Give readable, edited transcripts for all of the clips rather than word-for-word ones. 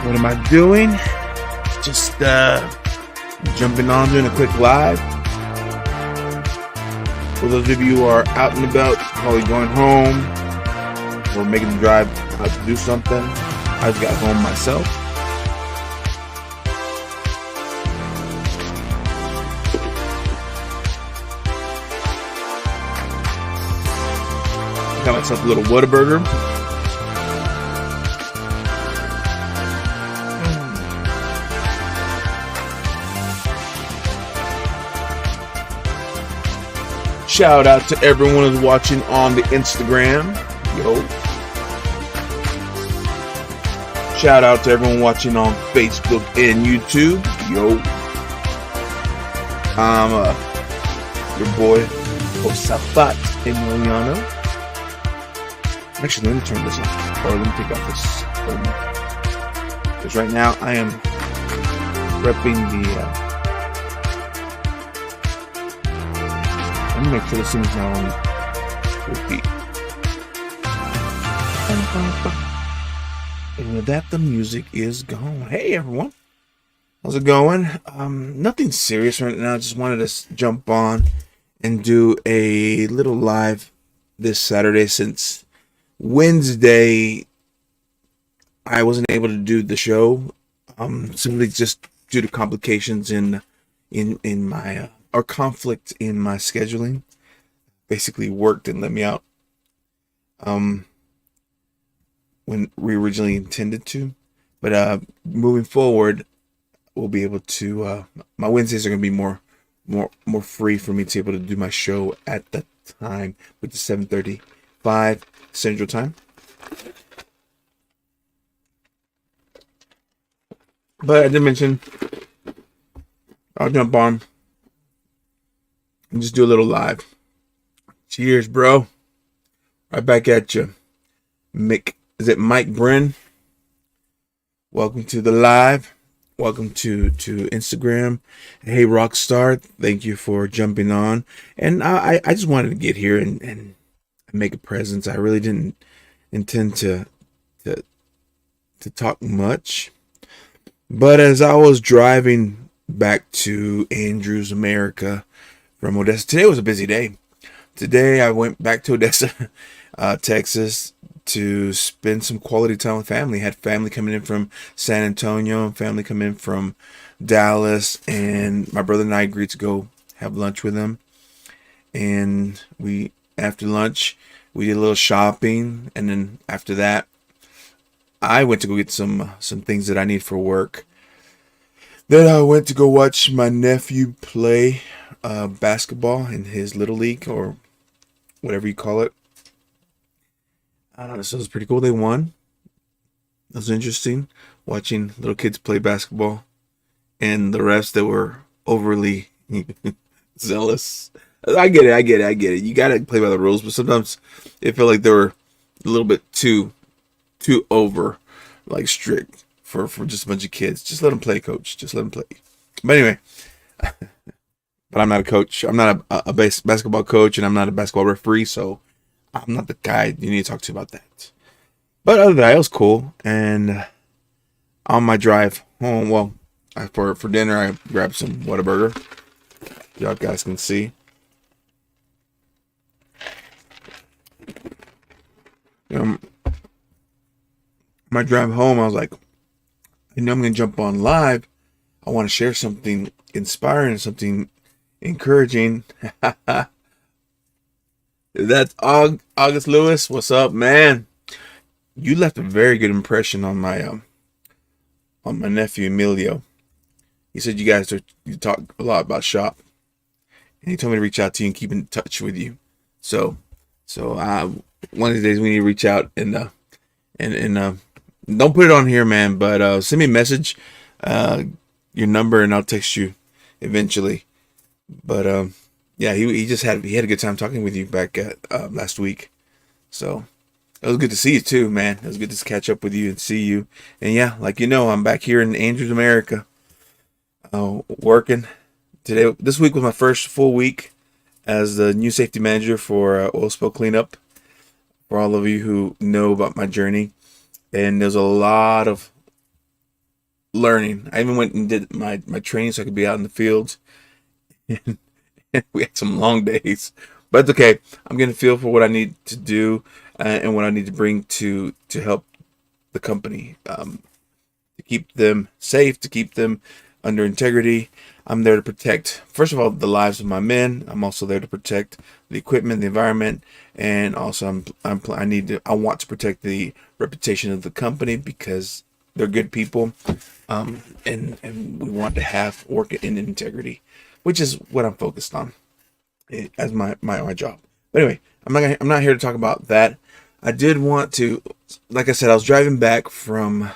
What am I doing? Just jumping on, doing a quick live. For those of you who are out and about, probably going home or making the drive out to do something, I just got home myself. Got myself a little Whataburger. Shout out to everyone who's watching on the Instagram. Yo. Shout out to everyone watching on Facebook and YouTube. Yo. I'm your boy, Rock5tar Emiliano. Actually, let me turn this off. Or let me take off this. Because right now I am repping the... Let me make sure this thing's not on repeat. And with that, the music is gone. Hey everyone, how's it going? Nothing serious right now. I just wanted to jump on and do a little live this Saturday, since Wednesday I wasn't able to do the show, simply just due to complications in my or conflict in my scheduling. Basically, work didn't let me out when we originally intended to. But moving forward, we'll be able to. My Wednesdays are going to be more free for me to be able to do my show at that time, which is 7:35 Central Time. But I did mention I'll jump on and just do a little live. Cheers, bro. Right back at you. Is it Mike Brin? Welcome to the live. Welcome to Instagram. Hey, Rockstar. Thank you for jumping on. And I just wanted to get here and make a presence. I really didn't intend to talk much. But as I was driving back to Andrews, America, from Odessa. Today was a busy day. Today I went back to Odessa, Texas, to spend some quality time with family. Had family coming in from San Antonio, family coming in from Dallas, and my brother and I agreed to go have lunch with them. And after lunch, we did a little shopping, and then after that, I went to go get some things that I need for work. Then I went to go watch my nephew play basketball in his little league, or whatever you call it. So it was pretty cool. They won. It was interesting watching little kids play basketball, and the refs that were overly zealous. I get it. You gotta play by the rules, but sometimes it felt like they were a little bit too over, like strict for just a bunch of kids. Just let them play, coach. Just let them play. But anyway. But I'm not a coach. I'm not a basketball coach, and I'm not a basketball referee, so I'm not the guy you need to talk to about that. But other than that, it was cool. And on my drive home, well, for dinner, I grabbed some Whataburger. Y'all guys can see. My drive home, I was like, I'm going to jump on live. I want to share something inspiring, something encouraging. That's August Lewis. What's up, man? You left a very good impression on my nephew Emilio. He said you talk a lot about shop, and he told me to reach out to you and keep in touch with you. So one of these days we need to reach out and don't put it on here, man, but send me a message, your number, and I'll text you eventually. But yeah, he had a good time talking with you back at last week. So it was good to see you too, man. It was good to catch up with you and see you. And yeah, like I'm back here in Andrews, America, working today. This week was my first full week as the new safety manager for oil spill cleanup. For all of you who know about my journey, and there's a lot of learning. I even went and did my training so I could be out in the fields. And we had some long days, but it's okay. I'm getting a feel for what I need to do and what I need to bring to help the company, to keep them safe, to keep them under integrity. I'm there to protect, first of all, the lives of my men. I'm also there to protect the equipment, the environment, and also I want to protect the reputation of the company because they're good people, and we want to have work in integrity, which is what I'm focused on as my job. But anyway, I'm not here to talk about that. I did want to, like I said, I was driving back from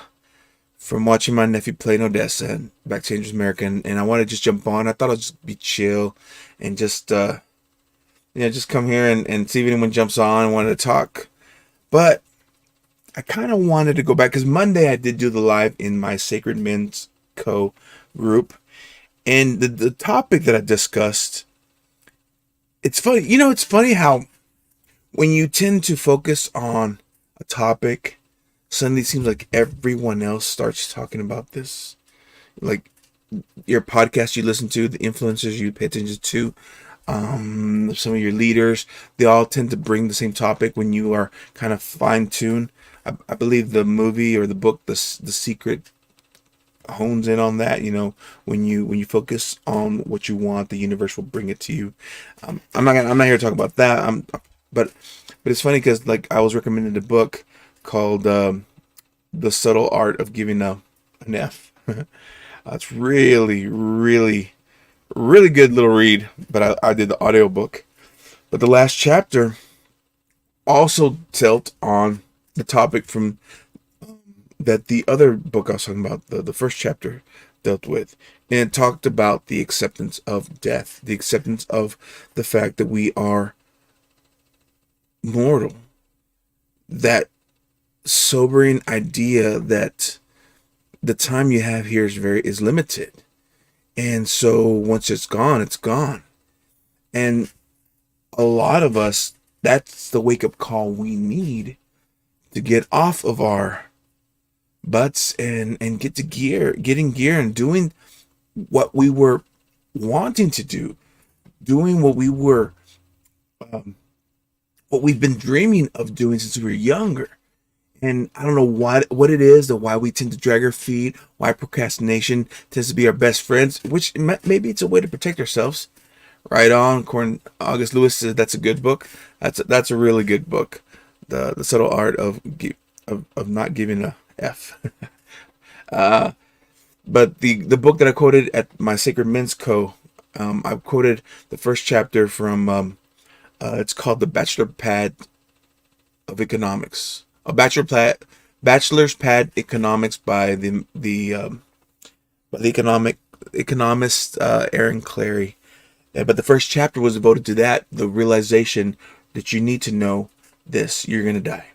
watching my nephew play in Odessa and back to Angels America, and I wanted to just jump on. I thought I'd just be chill and just just come here and see if anyone jumps on and wanted to talk. But I kind of wanted to go back because Monday I did do the live in my Sacred Men's Co group, and the topic that I discussed. It's funny, it's funny how when you tend to focus on a topic, suddenly it seems like everyone else starts talking about this. Like your podcast you listen to, the influencers you pay attention to, some of your leaders, they all tend to bring the same topic when you are kind of fine tuned. I believe the movie or the book, the Secret, hones in on that. When you focus on what you want, the universe will bring it to you. I'm not here to talk about that. But it's funny because like I was recommended a book called The Subtle Art of Giving an F. It's really, really, really good little read. But I did the audiobook. But the last chapter also tilt on the topic from that the other book I was talking about, the first chapter, dealt with. And it talked about the acceptance of death, the acceptance of the fact that we are mortal. That sobering idea that the time you have here is limited. And so once it's gone, it's gone. And a lot of us, that's the wake up call we need to get off of our butts and getting gear and doing what we were wanting to do, doing what we've been dreaming of doing since we were younger. And I don't know what it is, or why we tend to drag our feet, why procrastination tends to be our best friends, which maybe it's a way to protect ourselves. Right on. According August Lewis says that's a good book. That's a really good book. The Subtle Art of Not Giving a F. But the book that I quoted at my Sacred Men's Co, I quoted the first chapter from it's called The Bachelor Pad of Economics. Bachelor's Pad Economics by the economist Aaron Clary. But the first chapter was devoted to that, the realization that you need to know this: you're gonna die.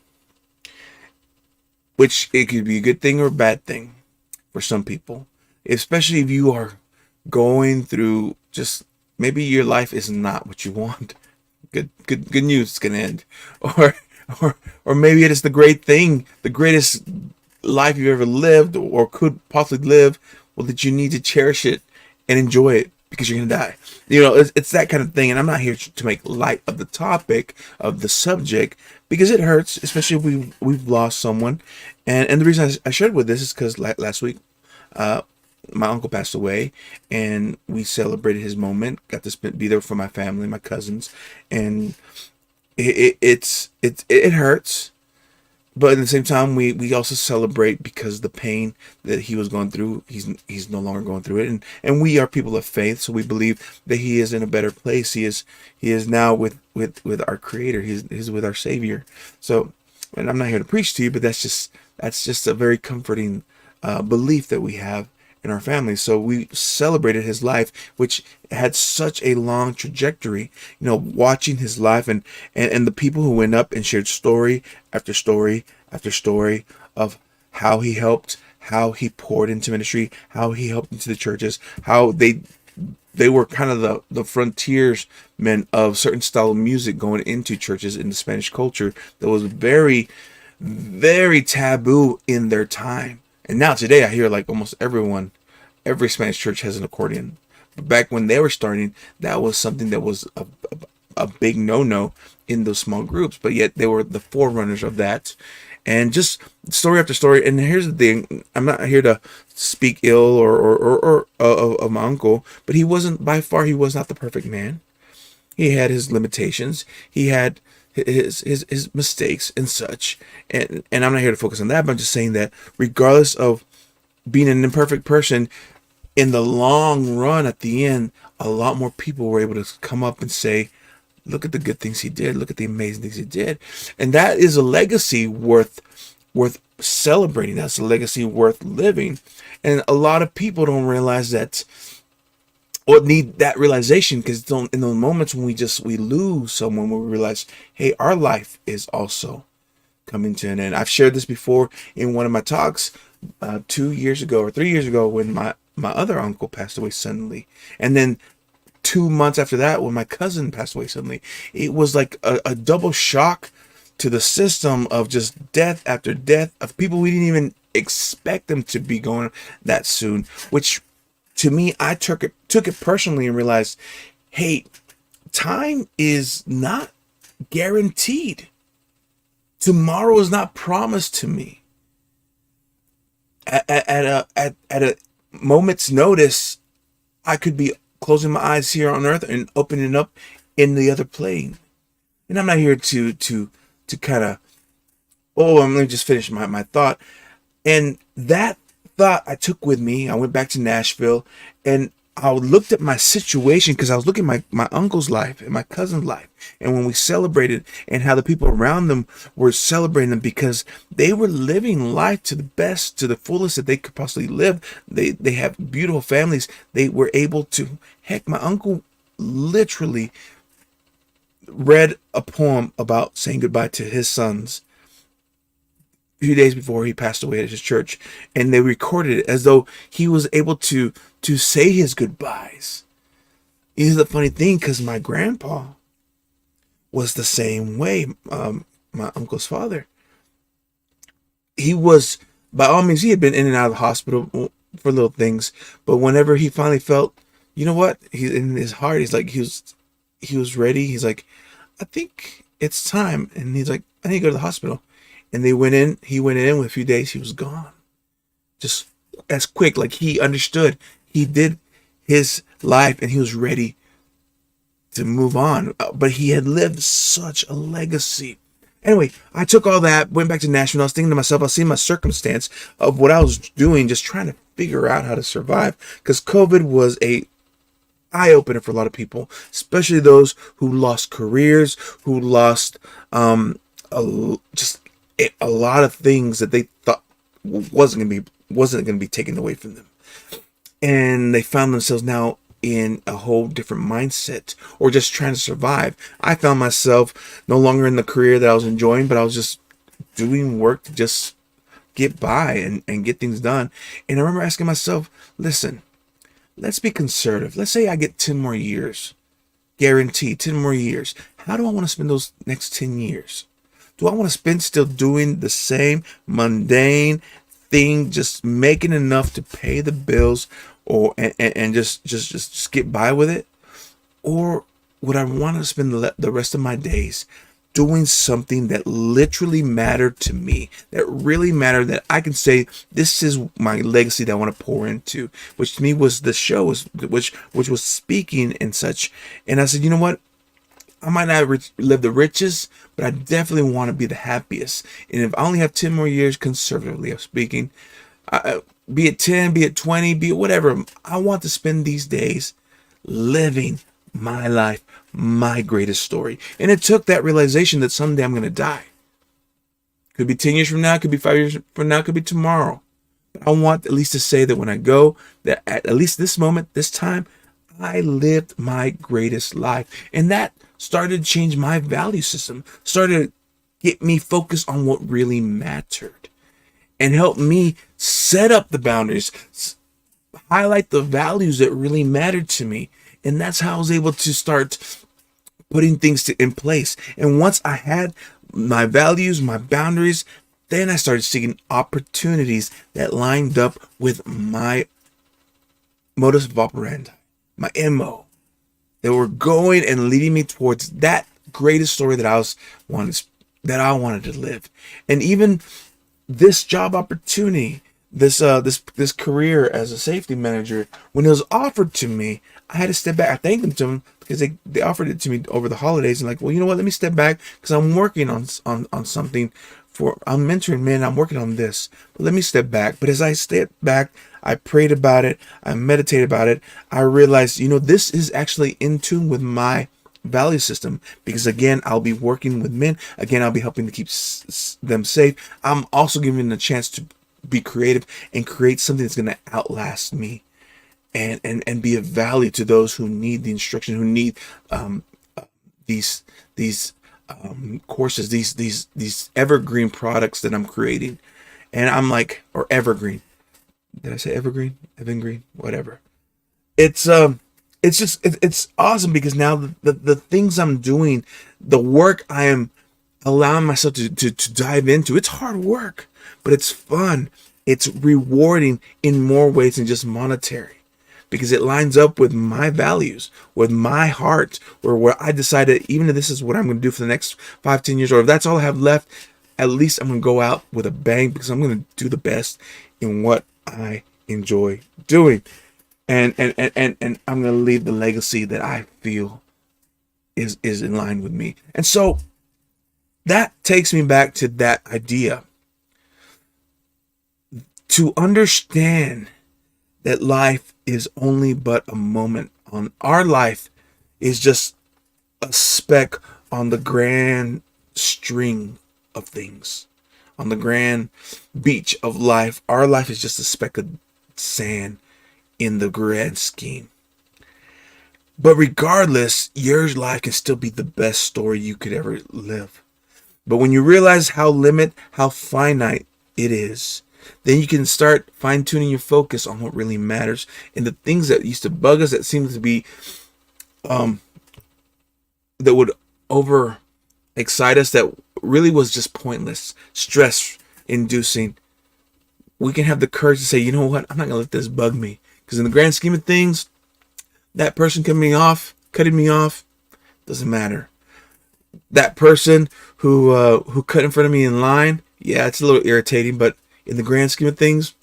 Which it could be a good thing or a bad thing for some people, especially if you are going through just maybe your life is not what you want. Good news, it's gonna end, or or maybe it is the great thing, the greatest life you've ever lived or could possibly live. Well, that you need to cherish it and enjoy it because you're gonna die. It's that kind of thing, and I'm not here to make light of the topic of the subject because it hurts, especially if we've lost someone. And the reason I shared with this is because last week, my uncle passed away, and we celebrated his moment. Got to be there for my family, my cousins, and it hurts, but at the same time, we also celebrate because the pain that he was going through, he's no longer going through it, and we are people of faith, so we believe that he is in a better place. He is now with our Creator. He's with our Savior. So, and I'm not here to preach to you, but that's just a very comforting belief that we have in our family. So we celebrated his life, which had such a long trajectory, watching his life and the people who went up and shared story after story after story of how he helped, how he poured into ministry, how he helped into the churches, how they were kind of the frontiersmen of certain style of music going into churches in the Spanish culture that was very, very taboo in their time. And now today I hear like almost every Spanish church has an accordion. But back when they were starting, that was something that was a big no-no in those small groups, but yet they were the forerunners of that. And just story after story. And here's the thing: I'm not here to speak ill of my uncle, but he wasn't, by far, he was not the perfect man. He had his limitations. He had his mistakes and such. And I'm not here to focus on that, but I'm just saying that regardless of being an imperfect person, in the long run, at the end, a lot more people were able to come up and say, look at the good things he did. Look at the amazing things he did. And that is a legacy worth celebrating. That's a legacy worth living. And a lot of people don't realize that, or need that realization, because in those moments when we lose someone, we realize, hey, our life is also coming to an end. I've shared this before in one of my talks 2 years ago or 3 years ago, when my other uncle passed away suddenly. And then 2 months after that, when my cousin passed away suddenly. It was like a double shock to the system of just death after death of people we didn't even expect them to be going that soon. Which, to me, I took it personally and realized, hey, time is not guaranteed. Tomorrow is not promised to me. At a moment's notice, I could be closing my eyes here on earth and opening up in the other plane. And I'm not here to kind of, let me just finish my thought. And that thought I took with me. I went back to Nashville and I looked at my situation, because I was looking at my uncle's life and my cousin's life, and when we celebrated, and how the people around them were celebrating them because they were living life to the best, to the fullest that they could possibly live. They have beautiful families. They were able to, heck, my uncle literally read a poem about saying goodbye to his sons a few days before he passed away at his church, and they recorded it as though he was able to say his goodbyes. Here's the funny thing, because my grandpa was the same way. My uncle's father, he was, by all means, he had been in and out of the hospital for little things, but whenever he finally felt, you know what, he, in his heart, he's like, he was ready. He's like, I think it's time. And he's like, I need to go to the hospital. And he went in with a few days, he was gone. Just as quick, like he understood. He did his life and he was ready to move on. But he had lived such a legacy. Anyway, I took all that, went back to Nashville. I was thinking to myself, I was seeing my circumstance of what I was doing, just trying to figure out how to survive. Because COVID was a eye-opener for a lot of people, especially those who lost careers, who lost just a lot of things that they thought wasn't going to be taken away from them. And they found themselves now in a whole different mindset, or just trying to survive. I found myself no longer in the career that I was enjoying, but I was just doing work to just get by and get things done. And I remember asking myself, listen, let's be conservative. Let's say I get 10 more years, guaranteed 10 more years. How do I want to spend those next 10 years? Do I want to spend still doing the same mundane thing, just making enough to pay the bills, or and just get by with it? Or would I want to spend the rest of my days doing something that literally mattered to me, that really mattered, that I can say, this is my legacy that I want to pour into, which to me was the show, which was speaking and such. And I said, you know what? I might not live the richest, but I definitely want to be the happiest. And if I only have 10 more years, conservatively of speaking, be it 10, be it 20, be it whatever, I want to spend these days living my life, my greatest story. And it took that realization that someday I'm going to die. Could be 10 years from now, could be 5 years from now, could be tomorrow. But I want at least to say that when I go, that at least this moment, this time, I lived my greatest life. And that started to change my value system, started to get me focused on what really mattered, and help me set up the boundaries, highlight the values that really mattered to me. And that's how I was able to start putting things in place. And once I had my values, my boundaries, Then I started seeking opportunities that lined up with my modus operandi, my MO, that were going and leading me towards that greatest story wanted that I wanted to live. And even this job opportunity, this career as a safety manager, when it was offered to me, I had to step back. I thanked them because they offered it to me over the holidays, and like, well, you know what? Let me step back because I'm working on something. I'm mentoring men. I'm working on this. But let me step back. But as I stepped back, I prayed about it. I meditated about it. I realized, this is actually in tune with my value system, because again, I'll be working with men. Again, I'll be helping to keep them safe. I'm also giving them a chance to be creative and create something that's going to outlast me, and be of value to those who need the instruction, who need these courses, these evergreen products that I'm creating. And I'm like, or evergreen. Did I say evergreen? Evergreen? Whatever. It's awesome because now the things I'm doing, the work I am allowing myself to dive into, it's hard work, but it's fun. It's rewarding in more ways than just monetary, because it lines up with my values, with my heart, or where I decided, even if this is what I'm going to do for the next 5-10 years, or if that's all I have left, at least I'm going to go out with a bang, because I'm going to do the best in what I enjoy doing. And I'm going to leave the legacy that I feel is in line with me. And so that takes me back to that idea, to understand that life is only but a moment. On our life is just a speck on the grand string of things, on the grand beach of life. Our life is just a speck of sand in the grand scheme. But regardless, your life can still be the best story you could ever live. But when you realize how finite it is, then you can start fine-tuning your focus on what really matters, and the things that used to bug us, that seems to be that would over excite us, that really was just pointless, stress inducing. We can have the courage to say, you know what, I'm not gonna let this bug me, because in the grand scheme of things, that person cutting me off doesn't matter. That person who cut in front of me in line, yeah, it's a little irritating, but in the grand scheme of things,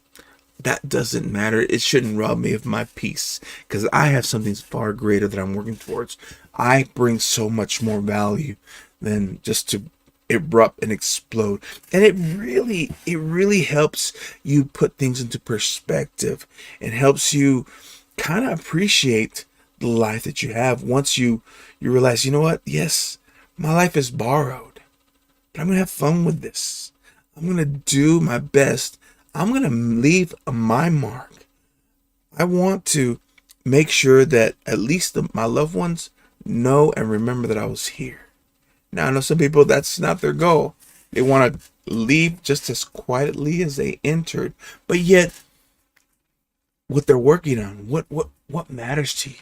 that doesn't matter. It shouldn't rob me of my peace, because I have something far greater that I'm working towards. I bring so much more value than just to erupt and explode. And it really helps you put things into perspective, and helps you kind of appreciate the life that you have once you realize, you know what, yes, my life is borrowed, but I'm gonna have fun with this. I'm gonna do my best. I'm gonna leave my mark. I want to make sure that at least my loved ones know and remember that I was here. Now, I know some people, that's not their goal. They want to leave just as quietly as they entered, but yet what they're working on, what matters to you?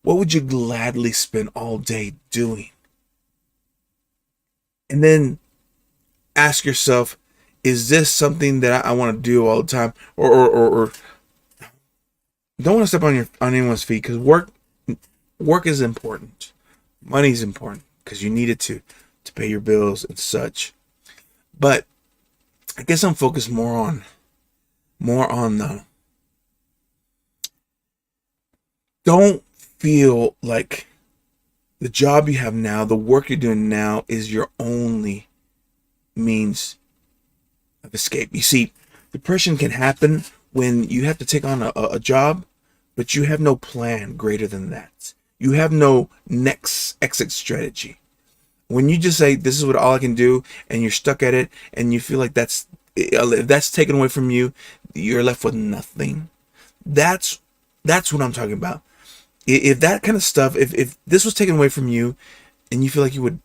What would you gladly spend all day doing? And then ask yourself, is this something that I want to do all the time, or don't want to step on anyone's feet, because work is important, money is important, because you need it to pay your bills and such. But I guess I'm focused more on the, don't feel like the job you have now, the work you're doing now, is your only means of escape. You see, depression can happen when you have to take on a job, but you have no plan greater than that. You have no next exit strategy. When you just say, this is what all I can do, and you're stuck at it, and you feel like if that's taken away from you, you're left with nothing. That's what I'm talking about. If that kind of stuff, if this was taken away from you, and you feel like you would,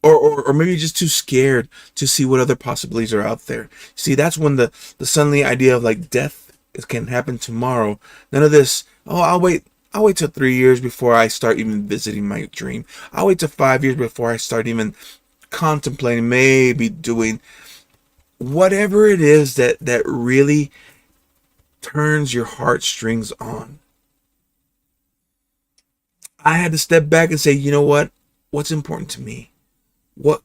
or maybe you're just too scared to see what other possibilities are out there. See, that's when the suddenly idea of like death can happen tomorrow. None of this, oh, I'll wait till 3 years before I start even visiting my dream. I'll wait till 5 years before I start even contemplating, maybe doing whatever it is that really turns your heartstrings on. I had to step back and say, you know what? What's important to me? What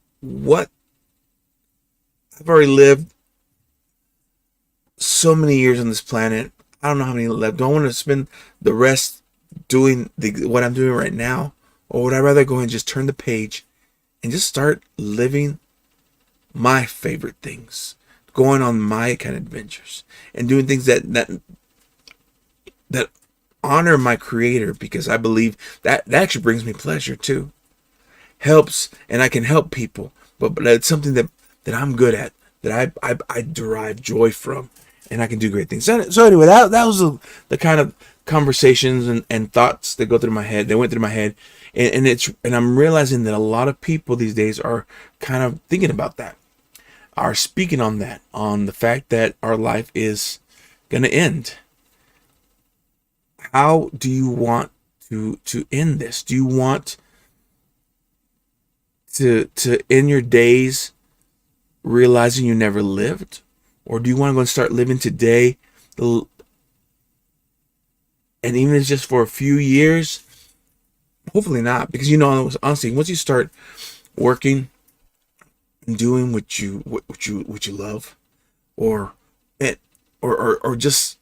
I've already lived so many years on this planet. I don't know how many left. Do I want to spend the rest doing what I'm doing right now? Or would I rather go and just turn the page and just start living my favorite things, going on my kind of adventures, and doing things that honor my creator, because I believe that actually brings me pleasure too. Helps, and I can help people, but it's something that I'm good at, that I derive joy from, and I can do great things. So anyway, that was the kind of conversations and thoughts that went through my head, and I'm realizing that a lot of people these days are kind of thinking about that, are speaking on that, on the fact that our life is gonna end. How do you want to end this? Do you want to end your days realizing you never lived? Or do you want to go and start living today? And even if it's just for a few years, hopefully not, because honestly, once you start working and doing what you love, or just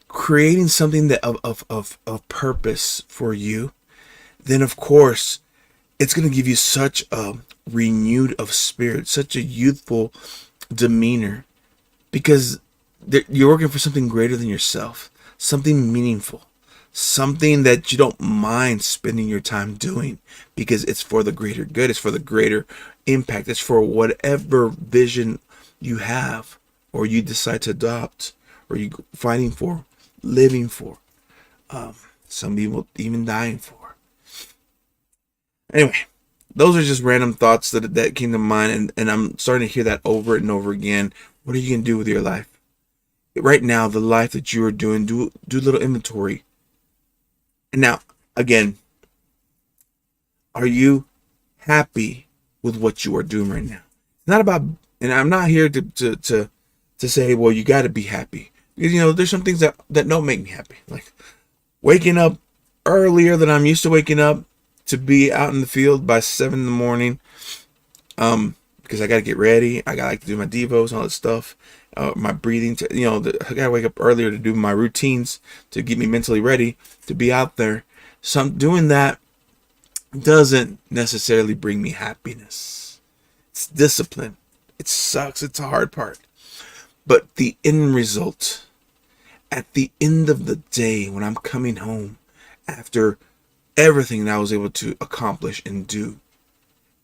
creating something that of purpose for you, then of course it's going to give you such a renewed of spirit, such a youthful demeanor, because you're working for something greater than yourself, something meaningful, something that you don't mind spending your time doing, because it's for the greater good, it's for the greater impact, it's for whatever vision you have, or you decide to adopt, or you fighting for, living for, some people even dying for. Anyway, those are just random thoughts that came to mind, and I'm starting to hear that over and over again. What are you going to do with your life? Right now, the life that you are doing, do a little inventory. And now, again, are you happy with what you are doing right now? It's not about, and I'm not here to say, well, you got to be happy. Because, there's some things that don't make me happy. Like waking up earlier than I'm used to waking up, to be out in the field by 7 in the morning, because I got to get ready. I got to do my devos and all that stuff, my breathing. I got to wake up earlier to do my routines to get me mentally ready to be out there. So doing that doesn't necessarily bring me happiness. It's discipline. It sucks. It's a hard part. But the end result, at the end of the day, when I'm coming home after everything that I was able to accomplish and do,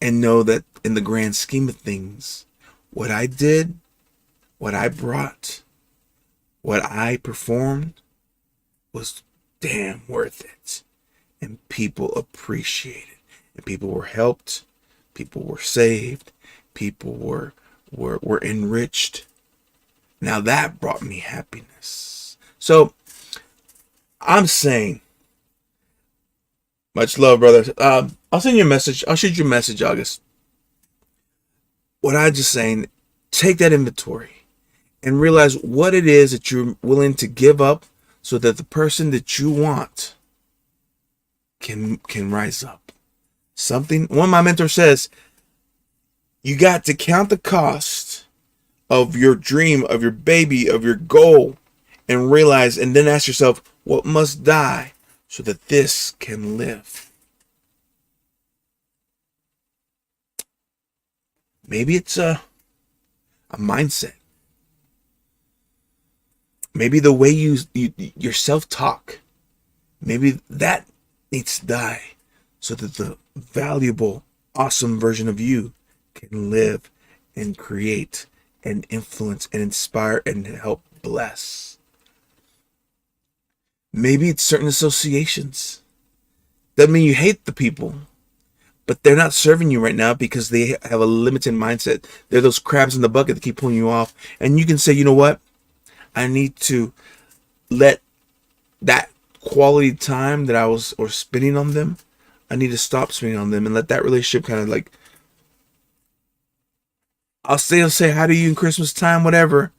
and know that in the grand scheme of things, what I did, what I brought, what I performed was damn worth it. And people appreciated it. And people were helped. People were saved. People were enriched. Now that brought me happiness. So I'm saying, much love, brother. I'll send you a message. I'll shoot you a message, August. What I'm just saying, take that inventory and realize what it is that you're willing to give up so that the person that you want can rise up. One of my mentors says, you got to count the cost of your dream, of your baby, of your goal, and realize, and then ask yourself, what must die so that this can live? Maybe it's a mindset. Maybe the way your self-talk, maybe that needs to die so that the valuable, awesome version of you can live and create and influence and inspire and help bless. Maybe it's certain associations. Doesn't mean you hate the people, but they're not serving you right now because they have a limited mindset. They're those crabs in the bucket that keep pulling you off. And you can say, you know what? I need to let that quality time that I was spending on them, I need to stop spending on them and let that relationship kind of like I'll say hi to you in Christmas time, whatever.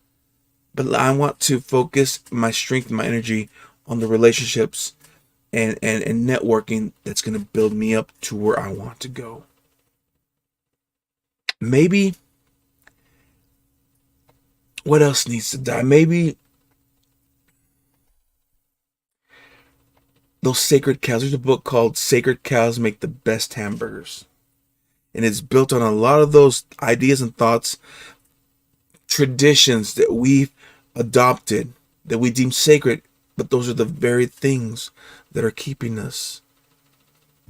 But I want to focus my strength and my energy on the relationships and networking that's going to build me up to where I want to go. Maybe what else needs to die? Maybe those sacred cows. There's a book called Sacred Cows Make the Best Hamburgers. And it's built on a lot of those ideas and thoughts, traditions that we've adopted, that we deem sacred, but those are the very things that are keeping us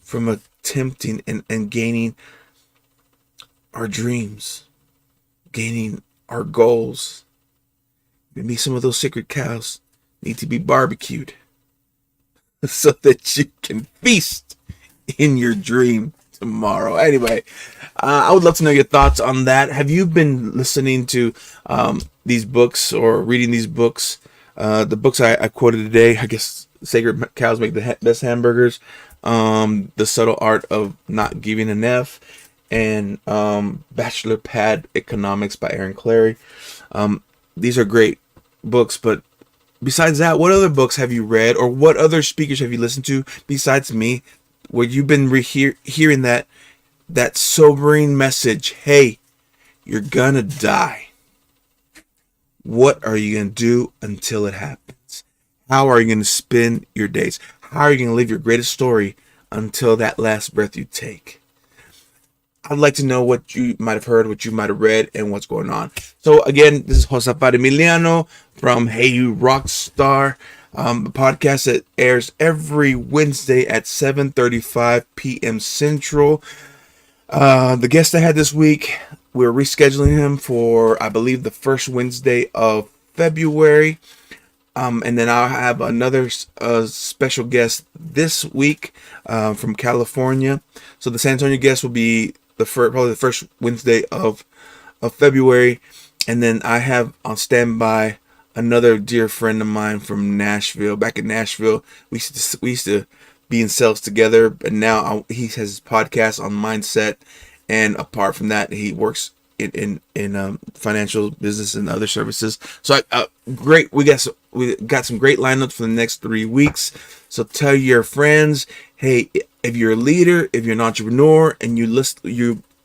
from attempting and gaining our dreams, gaining our goals. Maybe some of those sacred cows need to be barbecued so that you can feast in your dream tomorrow. Anyway, I would love to know your thoughts on that. Have you been listening to these books or reading these books? The books I quoted today, I guess Sacred Cows Make the Best Hamburgers, The Subtle Art of Not Giving an F, and Bachelor Pad Economics by Aaron Clary. These are great books, but besides that, what other books have you read, or what other speakers have you listened to besides me, where you've been hearing that sobering message? Hey, you're gonna die. What are you gonna do until it happens? How are you gonna spend your days? How are you gonna live your greatest story until that last breath you take? I'd like to know what you might have heard, what you might have read, and what's going on. So again, this is Josafat Emiliano from Hey You Rockstar, a podcast that airs every Wednesday at 7:35 p.m. Central. The guest I had this week, we're rescheduling him for, I believe, the first Wednesday of February. And then I'll have another special guest this week from California. So the San Antonio guest will be probably the first Wednesday of February. And then I have on standby another dear friend of mine from Nashville. Back in Nashville, we used to be in sales together, and now he has his podcast on mindset. And apart from that, he works in financial business and other services. So great. We got some great lineups for the next 3 weeks. So tell your friends, hey, if you're a leader, if you're an entrepreneur, and you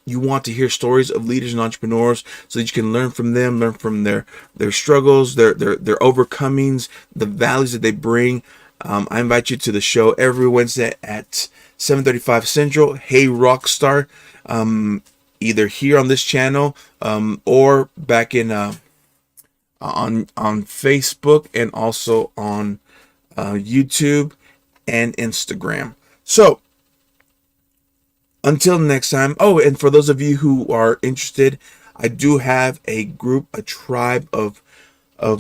want to hear stories of leaders and entrepreneurs so that you can learn from them, learn from their struggles, their overcomings, the values that they bring. I invite you to the show every Wednesday at 7:35 Central. Hey Rockstar, either here on this channel or back in on Facebook, and also on YouTube and Instagram. So until next time. Oh, and for those of you who are interested, I do have a group, a tribe of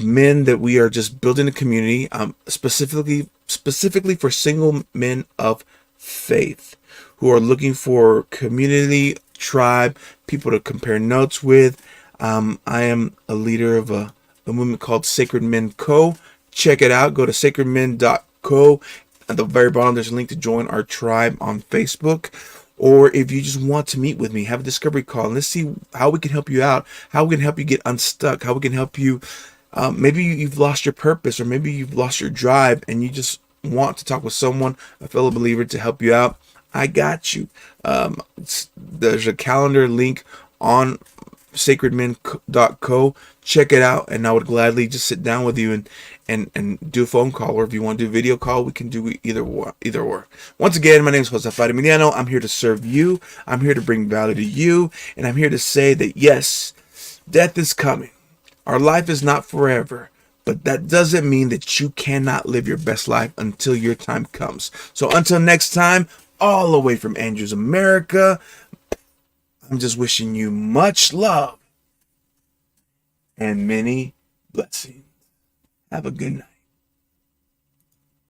men that we are just building a community, specifically for single men of faith who are looking for community, tribe, people to compare notes with. I am a leader of a movement called Sacred Men Co. Check it out. Go to sacredmen.co. At the very bottom, there's a link to join our tribe on Facebook. Or if you just want to meet with me, have a discovery call, and let's see how we can help you out, how we can help you get unstuck, how we can help you. Maybe you've lost your purpose, or maybe you've lost your drive, and you just want to talk with someone, a fellow believer, to help you out. I got you. There's a calendar link on sacredmen.co. Check it out, and I would gladly just sit down with you and do a phone call, or if you want to do a video call, we can do either or. Once again, my name is Josafat Emiliano. I'm here to serve you. I'm here to bring value to you, and I'm here to say that yes, death is coming. Our life is not forever, but that doesn't mean that you cannot live your best life until your time comes. So until next time, all the way from Andrews, America, I'm just wishing you much love and many blessings. Have a good night.